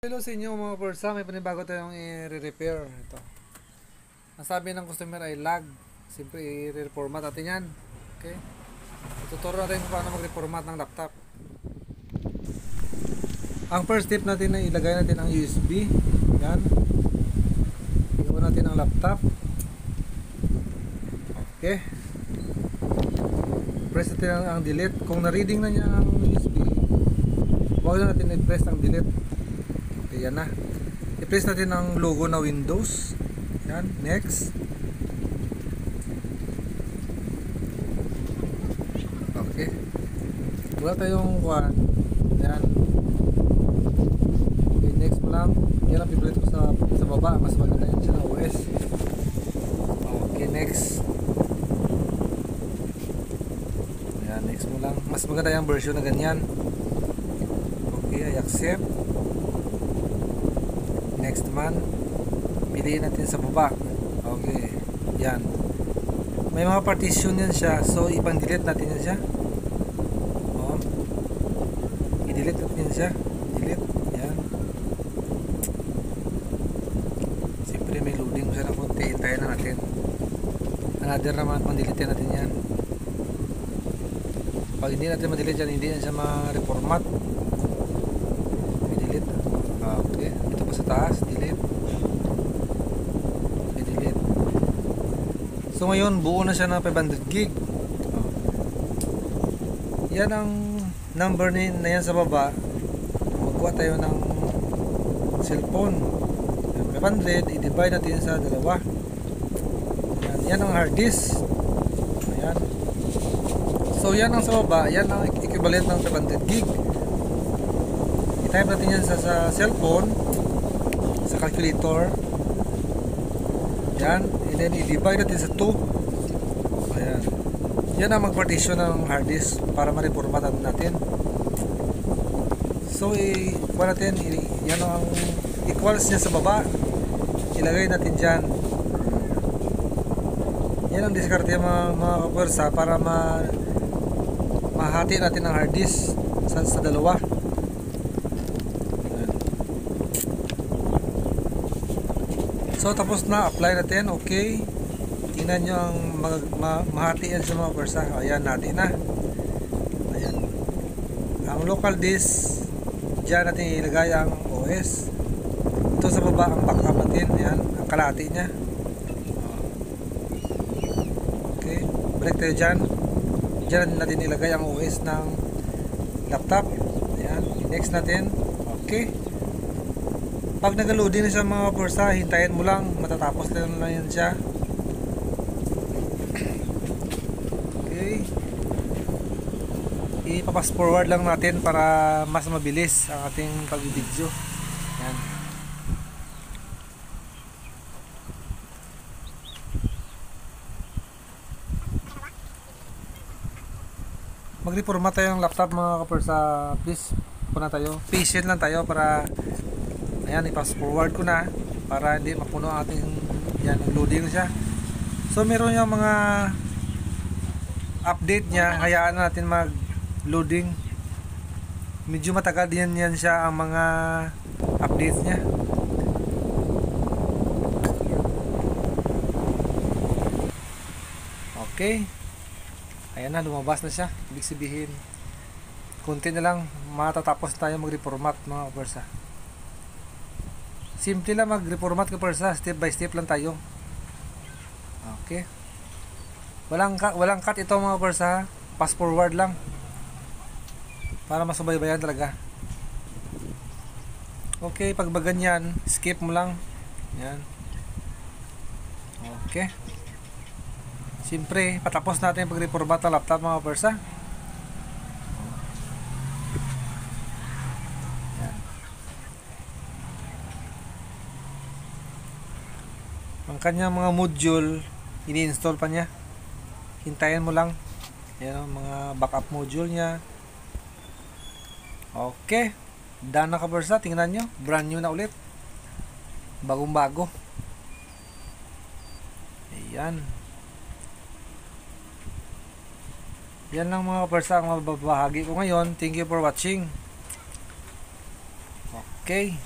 Hello sa inyo mga persa, may panibago tayong i-repair. Ito. Ang sabi ng customer ay lag. Siyempre i-reformat natin yan. Okay. Tuturo natin kung paano mag-reformat ng laptop. Ang first step natin ay ilagay natin ang USB. Yan. Iwan natin ang laptop. Okay. Press natin ang delete. Kung na-reading na niya ang USB, huwag na natin i-press ang delete. Yan na. I-press natin ang logo na Windows. Yan, next. Okay. Wala tayong one. Yan. Okay, next mo lang. Yan ang favorite ko sa baba. Mas maganda yan siya na OS. Okay, next. Yan, next mo lang. Mas maganda yung version na ganyan. Okay, I accept. Next naman, piliin natin sa baba. Okay, yan. May mga partition yan siya, so ipang-delete natin yan siya. I-delete natin yan siya. Delete, yan. Siyempre may loading siya ng konti, hintayin na natin. Another naman, pang-delete natin yan. Pag hindi natin ma-delete yan, hindi yan siya ma-reformat. I-delete. Okay, dito pa sa taas, delete. Okay, delete. So ngayon, buo na siya ng 500 gig. Yan ang number na yan sa baba. Magkuha tayo ng cellphone. 500, i-divide natin sa dalawa. Yan ang hard disk. Ayan. So yan ang sa baba, yan ang equivalent ng 500 gig. I-type natin yan sa cellphone, sa calculator. Yan, and then i-divide natin sa 2. Ayan. Yan ang mag-partition ng hard disk para ma-reformat natin. So i-kuha natin, yan ang equals niya sa baba. Ilagay natin dyan. Yan ang diskarte mga kapwersa para mahati natin ang hard disk sa dalawa. So tapos na, apply natin. Okay, tingnan nyo ang mahati yan sa mga persa. Ayan, natin na. Ayan. Ang local disk, dyan natin ilagay ang OS. Ito sa baba ang backup natin. Ayan, ang kalahati nya. Okay, balik tayo dyan. Dyan natin ilagay ang OS ng laptop. Ayan, next natin. Okay. Pag nag-loading na siya mga persa, hintayin mo lang, matatapos lang yan siya. Okay. Ipapas forward lang natin para mas mabilis ang ating pag-video. Yan. Mag-reformat tayo ng laptop mga kapersa. Please, puna tayo. Patient lang tayo para ayan, i-pass forward ko na para hindi mapuno ang ating yan, loading siya. So meron yung mga update niya, hayaan natin mag loading. Medyo matagal din yan siya ang mga updates niya. Okay, ayan na, lumabas na siya. Ibig sabihin konti na lang matatapos tayo mag-reformat mga kapersa. Simple lang mag-reformat ka persa, step by step lang tayo. Okay. Walang cut ito mga persa, fast forward lang. Para masubaybayan talaga. Okay, pag ganyan, skip mo lang. Yan. Okay. Siyempre, patapos natin pag-reformat ng laptop mga persa. Ang kanyang mga module ini-install pa niya. Hintayin mo lang. Yan ang mga backup module niya. Okay, done na kapersa. Tingnan nyo, brand new na ulit, bagong bago. Ayan. Yan lang mga kapersa ang mababahagi ko ngayon. Thank you for watching. Okay.